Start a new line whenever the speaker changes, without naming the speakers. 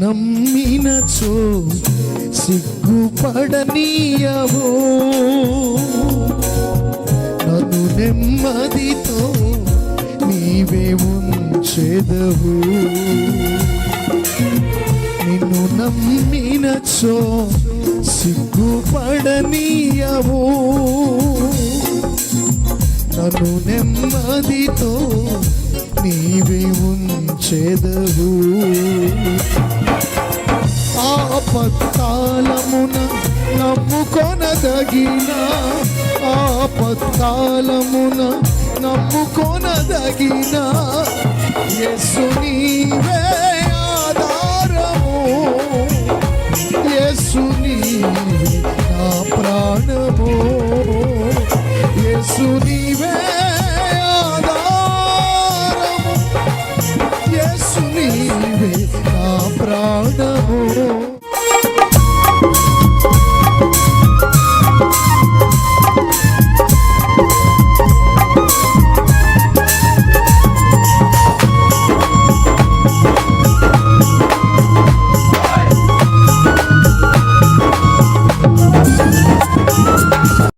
నమ్మినచో సిగ్గుపడనీయవో, నన్ను నెమ్మదితో నీవే ఉంచెదవు. నిన్ను నమ్మినచో సిగ్గుపడనీయవో, నన్ను నెమ్మదితో నీవే ఉంచెదవు. ఆపత్కాలమున నమ్ముకొనదగిన, ఆపత్కాలమున నమ్ముకొనదగిన యేసు నీవే